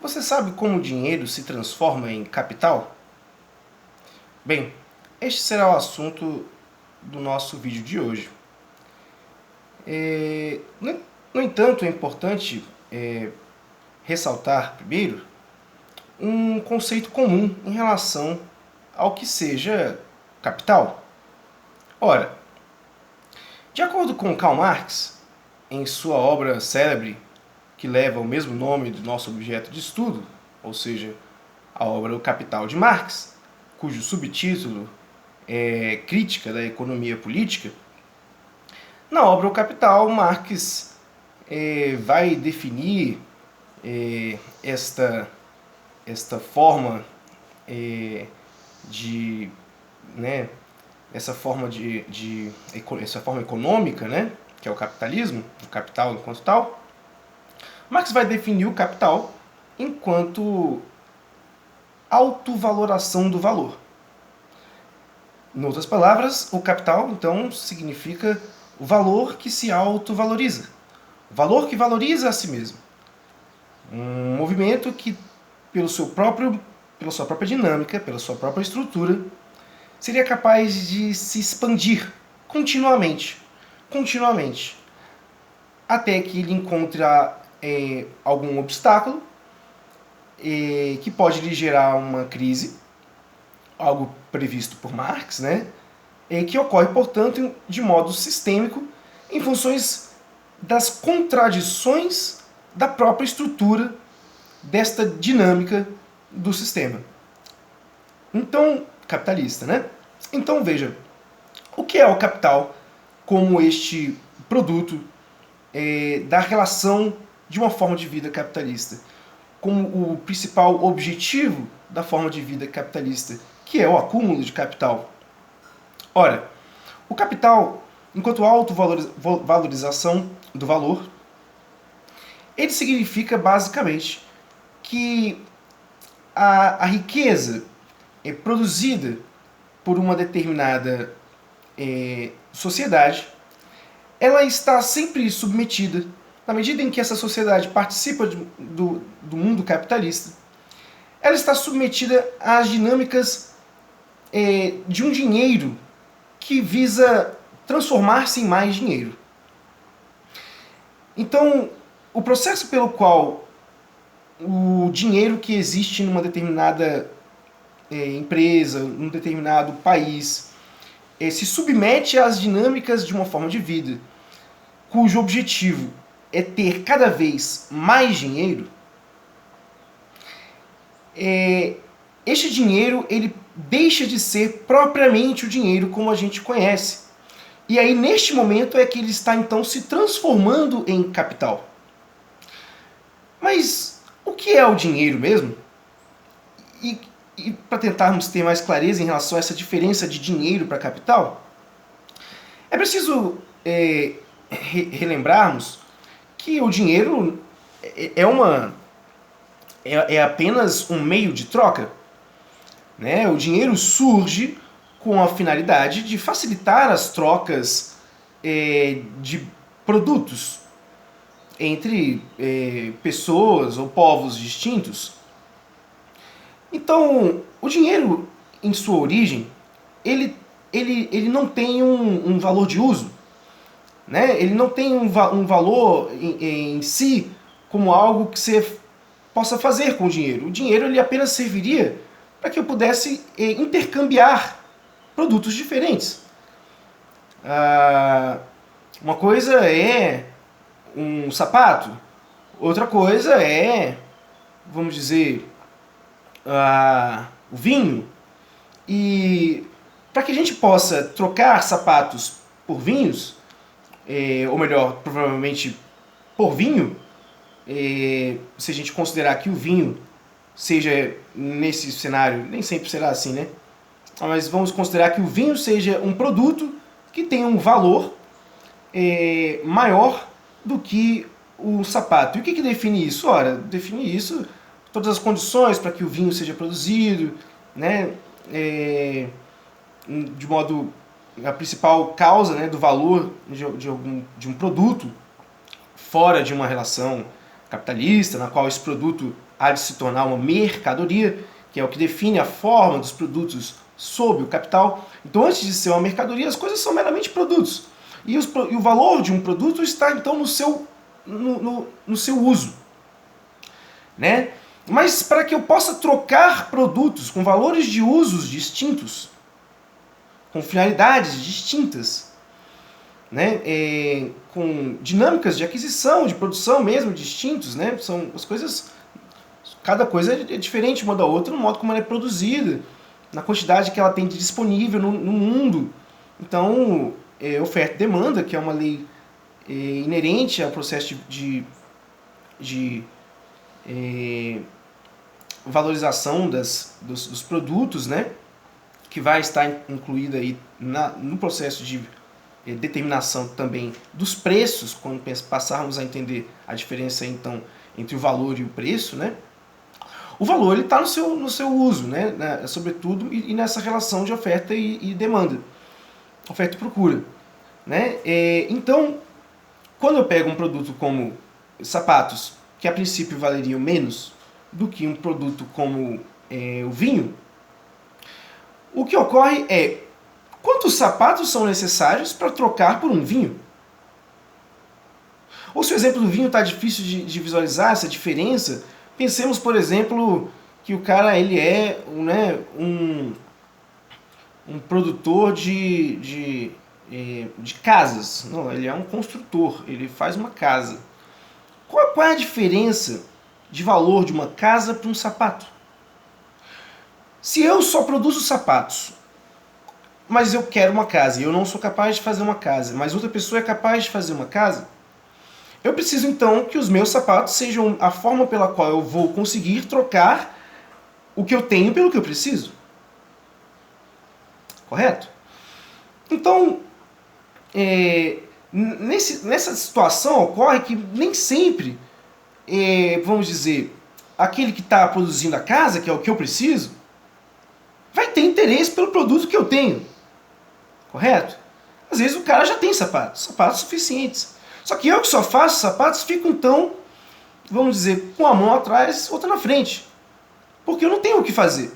Você sabe como o dinheiro se transforma em capital? Bem, este será o assunto do nosso vídeo de hoje. No entanto, é importante ressaltar primeiro um conceito comum em relação ao que seja capital. Ora, de acordo com Karl Marx, em sua obra célebre que leva o mesmo nome do nosso objeto de estudo, ou seja, a obra O Capital de Marx, cujo subtítulo é Crítica da Economia Política, na obra O Capital, Marx vai definir esta forma de, né, essa forma essa forma econômica, né, que é o capitalismo, o capital enquanto tal. Marx vai definir o capital enquanto autovaloração do valor. Em outras palavras, o capital, então, significa o valor que se autovaloriza. O valor que valoriza a si mesmo. Um movimento que, pela sua própria dinâmica, pela sua própria estrutura, seria capaz de se expandir continuamente, até que ele encontre algum obstáculo que pode lhe gerar uma crise, algo previsto por Marx, né? Que ocorre, portanto, de modo sistêmico, em funções das contradições da própria estrutura desta dinâmica do sistema. Então, capitalista, né? Então, veja, o que é o capital como este produto da relação de uma forma de vida capitalista? Como o principal objetivo da forma de vida capitalista, que é o acúmulo de capital. Ora, o capital, enquanto autovalorização do valor, ele significa basicamente que a riqueza produzida por uma determinada sociedade, ela está sempre submetida, na medida em que essa sociedade participa do mundo capitalista, ela está submetida às dinâmicas de um dinheiro que visa transformar-se em mais dinheiro. Então, o processo pelo qual o dinheiro que existe numa determinada empresa, num determinado país, se submete às dinâmicas de uma forma de vida, cujo objetivo é ter cada vez mais dinheiro, este dinheiro ele deixa de ser propriamente o dinheiro como a gente conhece. E aí, neste momento, é que ele está, então, se transformando em capital. Mas o que é o dinheiro mesmo? E para tentarmos ter mais clareza em relação a essa diferença de dinheiro para capital, é preciso relembrarmos que o dinheiro é apenas um meio de troca. Né? O dinheiro surge com a finalidade de facilitar as trocas de produtos entre pessoas ou povos distintos. Então, o dinheiro, em sua origem, ele não tem um valor de uso. Né? Ele não tem um valor em si como algo que você possa fazer com o dinheiro. O dinheiro ele apenas serviria para que eu pudesse intercambiar produtos diferentes. Uma coisa é um sapato, outra coisa é, vamos dizer, o vinho. E para que a gente possa trocar sapatos por vinhos, ou melhor, provavelmente por vinho, se a gente considerar que o vinho seja, nesse cenário, nem sempre será assim, né? Mas vamos considerar que o vinho seja um produto que tem um valor maior do que o sapato. E o que define isso? Ora, define isso todas as condições para que o vinho seja produzido, né? De modo, a principal causa, né, do valor de um produto fora de uma relação capitalista, na qual esse produto há de se tornar uma mercadoria, que é o que define a forma dos produtos sob o capital. Então, antes de ser uma mercadoria, as coisas são meramente produtos. E o valor de um produto está, então, no seu uso. Né? Mas para que eu possa trocar produtos com valores de usos distintos, com finalidades distintas, né? Com dinâmicas de aquisição, de produção mesmo distintos, né? São as coisas, cada coisa é diferente uma da outra no modo como ela é produzida, na quantidade que ela tem de disponível no mundo. Então, oferta e demanda, que é uma lei inerente ao processo de valorização dos produtos, né? Que vai estar incluída aí no processo de determinação também dos preços, quando passarmos a entender a diferença então entre o valor e o preço, né? O valor está no seu uso, né? Sobretudo e nessa relação de oferta e demanda, oferta e procura, né? Então, quando eu pego um produto como sapatos, que a princípio valeriam menos do que um produto como o vinho, o que ocorre é: quantos sapatos são necessários para trocar por um vinho? Ou se o exemplo do vinho está difícil de visualizar essa diferença, pensemos, por exemplo, que o cara ele é um produtor de casas. Não, ele é um construtor, ele faz uma casa. Qual é a diferença de valor de uma casa para um sapato? Se eu só produzo sapatos, mas eu quero uma casa e eu não sou capaz de fazer uma casa, mas outra pessoa é capaz de fazer uma casa, eu preciso então que os meus sapatos sejam a forma pela qual eu vou conseguir trocar o que eu tenho pelo que eu preciso. Correto? Então, nessa situação ocorre que nem sempre, vamos dizer, aquele que está produzindo a casa, que é o que eu preciso, vai ter interesse pelo produto que eu tenho. Correto? Às vezes o cara já tem sapatos suficientes. Só que eu que só faço sapatos fico então, vamos dizer, com a mão atrás, outra na frente. Porque eu não tenho o que fazer.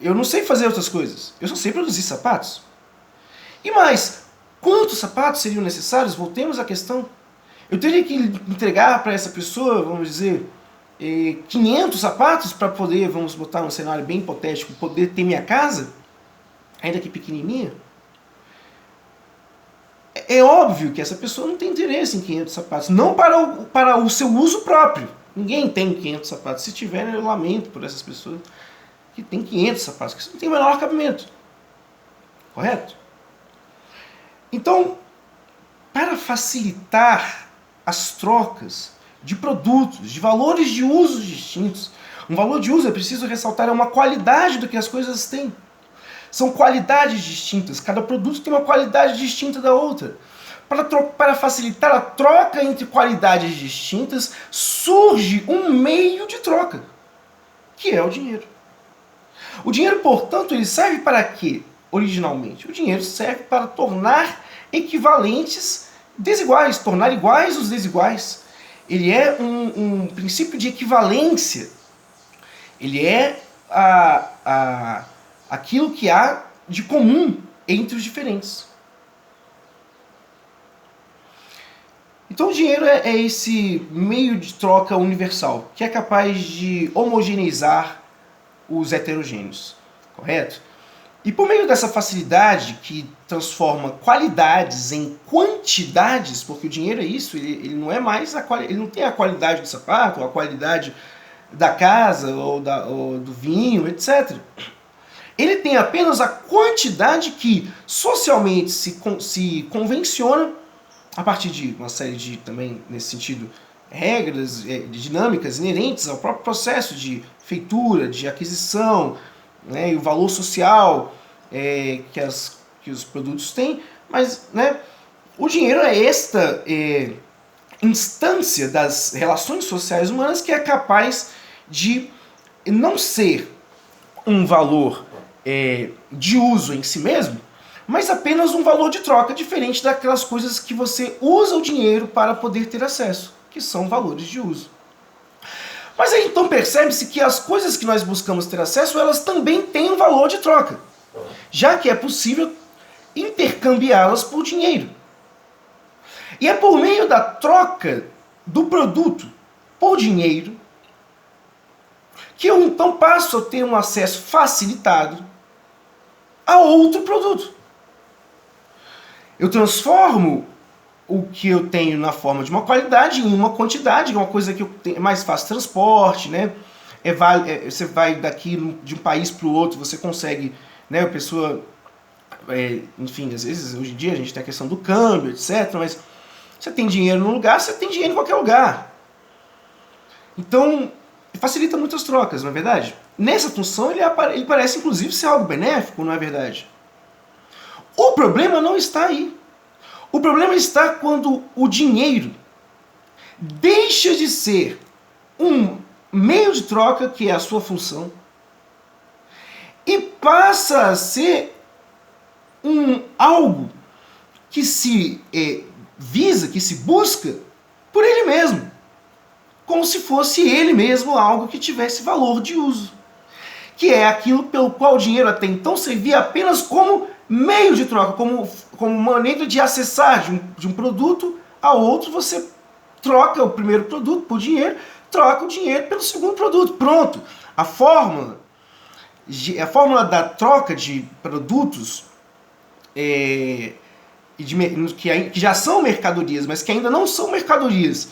Eu não sei fazer outras coisas. Eu só sei produzir sapatos. E mais, quantos sapatos seriam necessários? Voltemos à questão. Eu teria que entregar para essa pessoa, vamos dizer, 500 sapatos para poder, vamos botar um cenário bem hipotético, poder ter minha casa, ainda que pequenininha. É óbvio que essa pessoa não tem interesse em 500 sapatos, não para o seu uso próprio. Ninguém tem 500 sapatos. Se tiver, eu lamento por essas pessoas que têm 500 sapatos, que isso não tem o menor cabimento. Correto? Então, para facilitar as trocas de produtos, de valores de usos distintos, um valor de uso, é preciso ressaltar, é uma qualidade do que as coisas têm. São qualidades distintas, cada produto tem uma qualidade distinta da outra. Para facilitar a troca entre qualidades distintas, surge um meio de troca, que é o dinheiro. O dinheiro, portanto, ele serve para quê, originalmente? O dinheiro serve para tornar equivalentes desiguais, tornar iguais os desiguais. Ele é um princípio de equivalência. Ele é aquilo que há de comum entre os diferentes. Então o dinheiro é esse meio de troca universal, que é capaz de homogeneizar os heterogêneos, correto? E por meio dessa facilidade que transforma qualidades em quantidades, porque o dinheiro é isso, ele não é mais ele não tem a qualidade do sapato, ou a qualidade da casa, ou do vinho, etc. Ele tem apenas a quantidade que socialmente se convenciona, a partir de uma série de, também nesse sentido, regras, dinâmicas inerentes ao próprio processo de feitura, de aquisição, né, e o valor social que os produtos têm. Mas, né, o dinheiro é esta instância das relações sociais humanas que é capaz de não ser um valor de uso em si mesmo, mas apenas um valor de troca diferente daquelas coisas que você usa o dinheiro para poder ter acesso, que são valores de uso. Mas aí então percebe-se que as coisas que nós buscamos ter acesso, elas também têm um valor de troca, já que é possível intercambiá-las por dinheiro. E é por meio da troca do produto por dinheiro que eu então passo a ter um acesso facilitado a outro produto. Eu transformo o que eu tenho na forma de uma qualidade em uma quantidade, que é uma coisa que é mais fácil transporte, né? Você vai daqui de um país para o outro, você consegue, né? A pessoa, enfim, às vezes hoje em dia a gente tem a questão do câmbio, etc. Mas você tem dinheiro num lugar, você tem dinheiro em qualquer lugar. Então, facilita muitas trocas, não é verdade? Nessa função ele parece inclusive ser algo benéfico, não é verdade? O problema não está aí. O problema está quando o dinheiro deixa de ser um meio de troca, que é a sua função, e passa a ser algo que se visa, que se busca por ele mesmo. Como se fosse ele mesmo algo que tivesse valor de uso. Que é aquilo pelo qual o dinheiro até então servia apenas como meio de troca, como maneira de acessar de um produto a outro. Você troca o primeiro produto por dinheiro, troca o dinheiro pelo segundo produto. Pronto! A fórmula da troca de produtos que já são mercadorias, mas que ainda não são mercadorias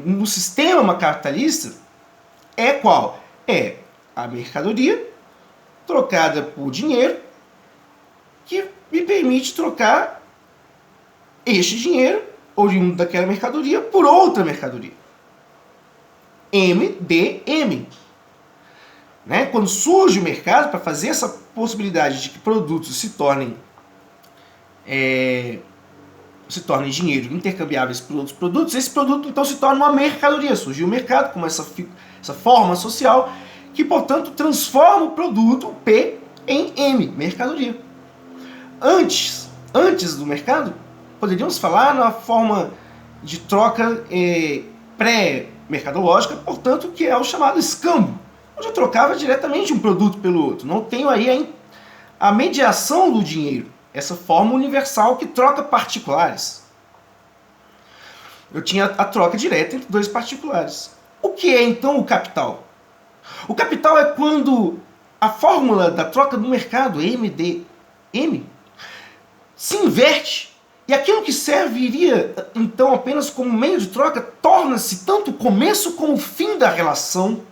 no sistema capitalista, é qual? É a mercadoria trocada por dinheiro, que me permite trocar este dinheiro, oriundo daquela mercadoria, por outra mercadoria. MDM. Né? Quando surge o mercado para fazer essa possibilidade de que produtos se tornem dinheiro intercambiáveis por outros produtos, esse produto então se torna uma mercadoria. Surgiu o mercado como essa forma social que, portanto, transforma o produto P em M, mercadoria. Antes do mercado, poderíamos falar na forma de troca pré-mercadológica, portanto, que é o chamado escambo, onde eu trocava diretamente um produto pelo outro. Não tenho aí a mediação do dinheiro, essa forma universal que troca particulares. Eu tinha a troca direta entre dois particulares. O que é então o capital? O capital é quando a fórmula da troca do mercado, MDM, se inverte, e aquilo que serviria então apenas como meio de troca torna-se tanto o começo como o fim da relação